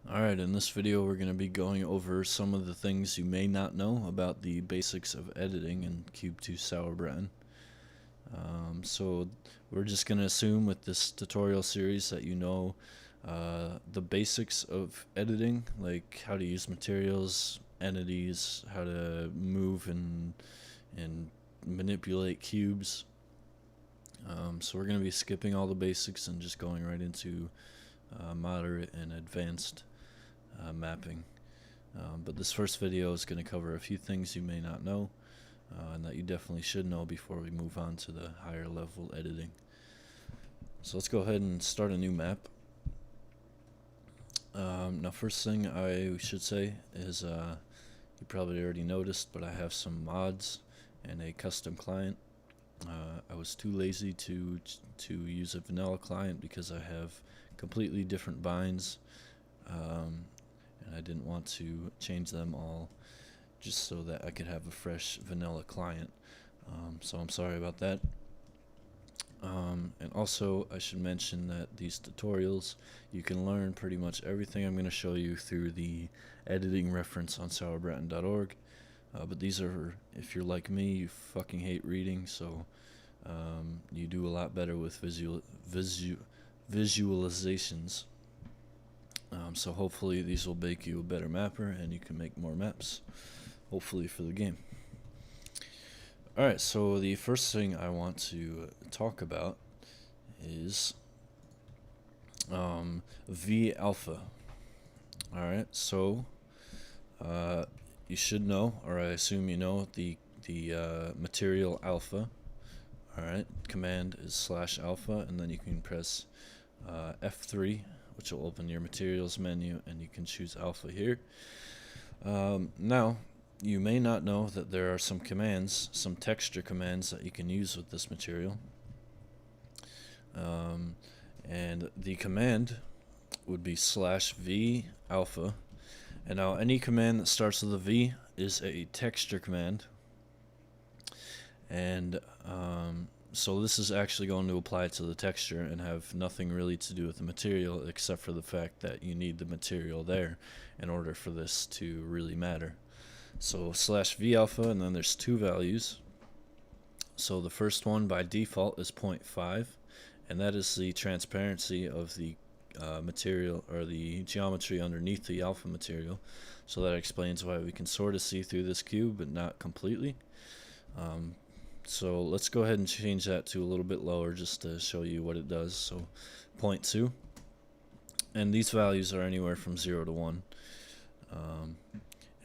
Alright, in this video we're going to be going over some of the things you may not know about the basics of editing in Cube 2 Sauerbraten. So we're just going to assume with this tutorial series that you know the basics of editing, like how to use materials, entities, how to move and manipulate cubes. So we're going to be skipping all the basics and just going right into moderate and advanced mapping. But this first video is going to cover a few things you may not know and that you definitely should know before we move on to the higher level editing. So let's go ahead and start a new map. Now first thing I should say is you probably already noticed, but I have some mods and a custom client. I was too lazy to use a vanilla client because I have completely different binds, and I didn't want to change them all just so that I could have a fresh vanilla client. So I'm sorry about that. And also I should mention that these tutorials, you can learn pretty much everything I'm going to show you through the editing reference on sauerbraten.org. But these are, if you're like me, you fucking hate reading, so you do a lot better with visualizations. So hopefully these will make you a better mapper and you can make more maps, hopefully, for the game. Alright, so the first thing I want to talk about is VAlpha. Alright, so you should know, or I assume you know, the material alpha. Alright, command is /alpha, and then you can press F3, which will open your materials menu, and you can choose alpha here. Now, you may not know that there are some commands, some texture commands that you can use with this material. And the command would be /VAlpha. And now any command that starts with a V is a texture command. And so this is actually going to apply to the texture and have nothing really to do with the material, except for the fact that you need the material there in order for this to really matter. So /VAlpha, and then there's two values. So the first one by default is 0.5, and that is the transparency of the material, or the geometry underneath the alpha material. So that explains why we can sort of see through this cube, but not completely. So let's go ahead and change that to a little bit lower just to show you what it does. So 0.2, and these values are anywhere from 0 to 1.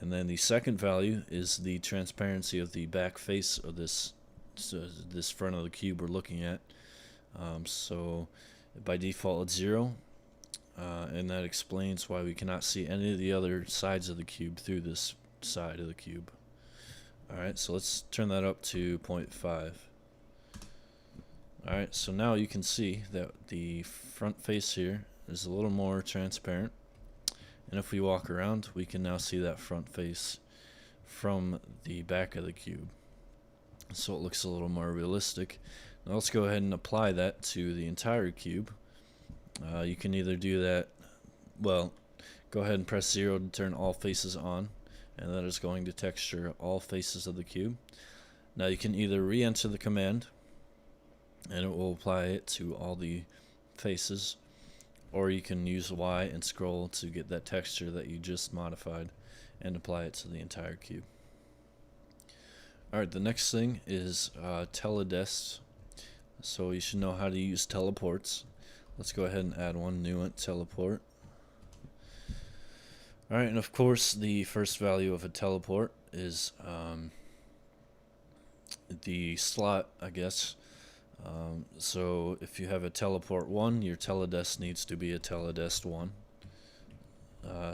And then the second value is the transparency of the back face of this front of the cube we're looking at. So by default it's 0, and that explains why we cannot see any of the other sides of the cube through this side of the cube. Alright, so let's turn that up to 0.5. Alright, so now you can see that the front face here is a little more transparent. And if we walk around, we can now see that front face from the back of the cube. So it looks a little more realistic. Now let's go ahead and apply that to the entire cube. You can either do that, well, go ahead and press 0 to turn all faces on, and that is going to texture all faces of the cube. Now you can either re-enter the command, and it will apply it to all the faces, or you can use Y and scroll to get that texture that you just modified and apply it to the entire cube. Alright, the next thing is teledest. So you should know how to use teleports. Let's go ahead and add one, new teleport. Alright, and of course the first value of a teleport is the slot, I guess. So if you have a teleport 1, your teledest needs to be a teledest 1,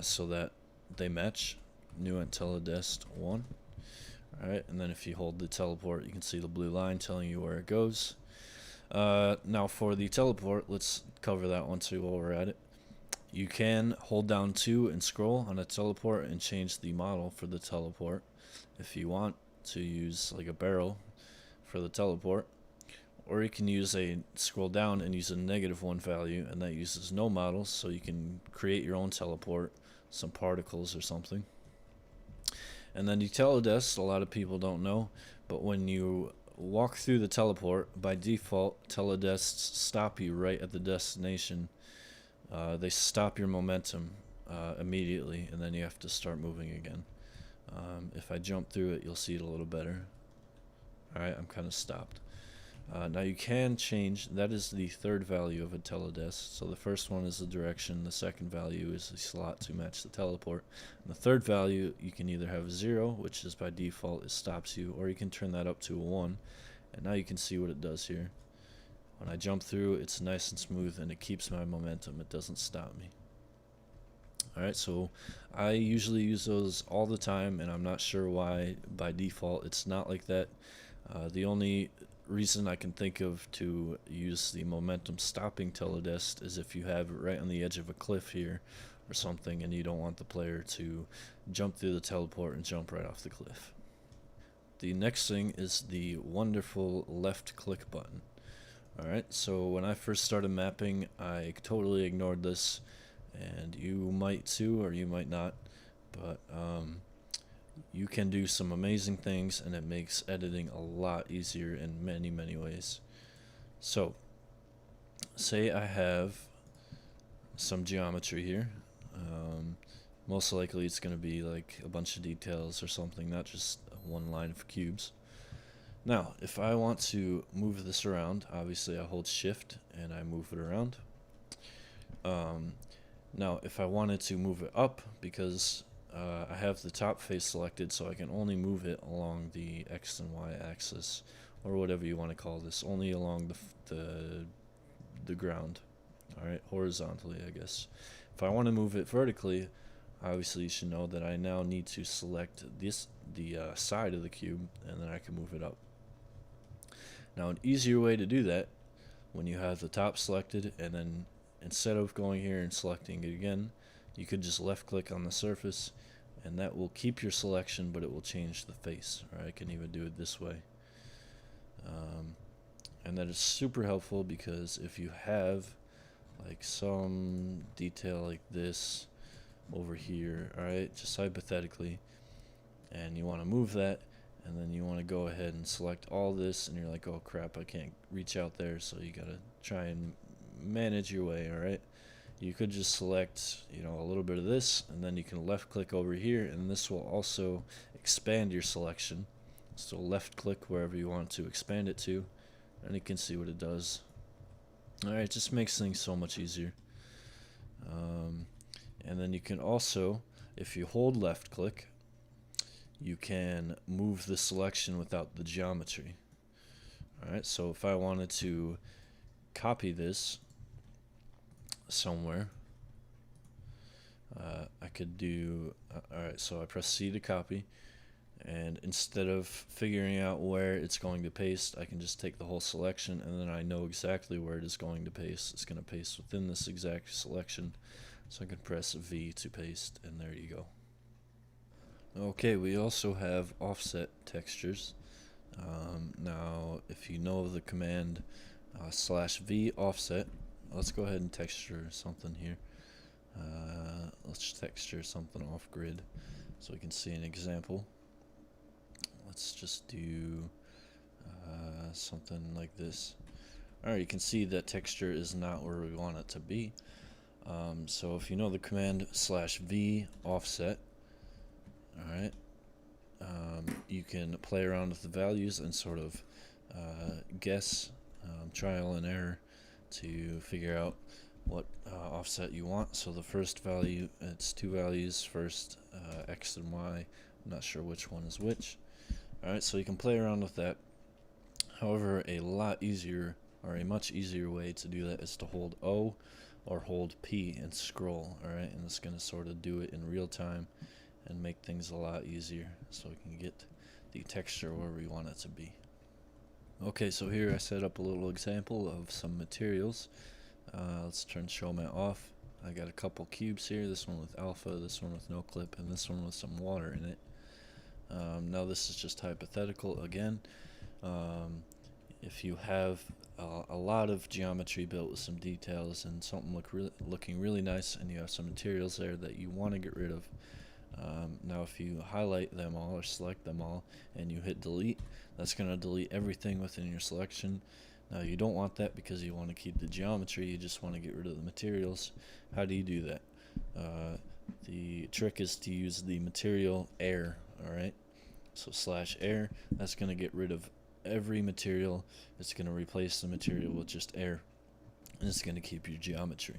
so that they match. New teledest 1. Alright, and then if you hold the teleport, you can see the blue line telling you where it goes. Now for the teleport, let's cover that one too while we're at it. You can hold down 2 and scroll on a teleport and change the model for the teleport if you want to use like a barrel for the teleport. Or you can scroll down and use a -1 value, and that uses no models, so you can create your own teleport, some particles or something. And then the teledests, a lot of people don't know, but when you walk through the teleport, by default, teledests stop you right at the destination. They stop your momentum immediately, and then you have to start moving again. If I jump through it, you'll see it a little better. Alright, I'm kind of stopped. Now you can change, that is the third value of a teledest. So the first one is the direction, the second value is the slot to match the teleport. And the third value, you can either have 0, which is by default, it stops you, or you can turn that up to a 1. And now you can see what it does here. When I jump through, it's nice and smooth, and it keeps my momentum, it doesn't stop me. Alright, so I usually use those all the time, and I'm not sure why by default it's not like that. The only reason I can think of to use the momentum stopping teledest is if you have it right on the edge of a cliff here or something, and you don't want the player to jump through the teleport and jump right off the cliff. The next thing is the wonderful left click button. Alright, so when I first started mapping, I totally ignored this, and you might too, or you might not, but you can do some amazing things, and it makes editing a lot easier in many, many ways. So, say I have some geometry here. Most likely it's going to be like a bunch of details or something, not just one line of cubes. Now, if I want to move this around, obviously I hold shift and I move it around. Now, if I wanted to move it up, because I have the top face selected, so I can only move it along the X and Y axis, or whatever you want to call this, only along the ground. Alright, horizontally, I guess. If I want to move it vertically, obviously you should know that I now need to select the side of the cube, and then I can move it up. Now, an easier way to do that, when you have the top selected, and then instead of going here and selecting it again, you could just left click on the surface, and that will keep your selection, but it will change the face. Or I can even do it this way. And that is super helpful, because if you have like some detail like this over here, alright, just hypothetically, and you want to move that, and then you want to go ahead and select all this, and you're like, oh crap, I can't reach out there, so you gotta try and manage your way. Alright, you could just select, you know, a little bit of this, and then you can left click over here, and this will also expand your selection. So left click wherever you want to expand it to, and you can see what it does. Alright, it just makes things so much easier. And then you can also, if you hold left click, you can move the selection without the geometry. Alright, so if I wanted to copy this somewhere, I could do, alright, so I press C to copy, and instead of figuring out where it's going to paste, I can just take the whole selection, and then I know exactly where it is going to paste. It's going to paste within this exact selection, so I can press V to paste, and there you go. Okay, we also have offset textures. Now, if you know the command /V offset, let's go ahead and texture something here. Let's texture something off grid so we can see an example. Let's just do something like this. Alright, you can see that texture is not where we want it to be. So if you know the command /V offset, alright, you can play around with the values and sort of guess, trial and error, to figure out what offset you want. So the first value, it's two values, first X and Y. I'm not sure which one is which. Alright, so you can play around with that. However, a lot easier, or a much easier way to do that is to hold O or hold P and scroll. Alright, and it's going to sort of do it in real time and make things a lot easier, so we can get the texture where we want it to be. Okay, so here I set up a little example of some materials. Let's turn show matte off. I got a couple cubes here, this one with alpha, this one with no clip, and this one with some water in it. Now this is just hypothetical again. if you have a lot of geometry built with some details and something looking really nice, and you have some materials there that you want to get rid of. Now if you highlight them all or select them all and you hit delete, that's going to delete everything within your selection. Now you don't want that because you want to keep the geometry, you just want to get rid of the materials. How do you do that? The trick is to use the material air. Alright, so /air, that's going to get rid of every material. It's going to replace the material with just air, and it's going to keep your geometry.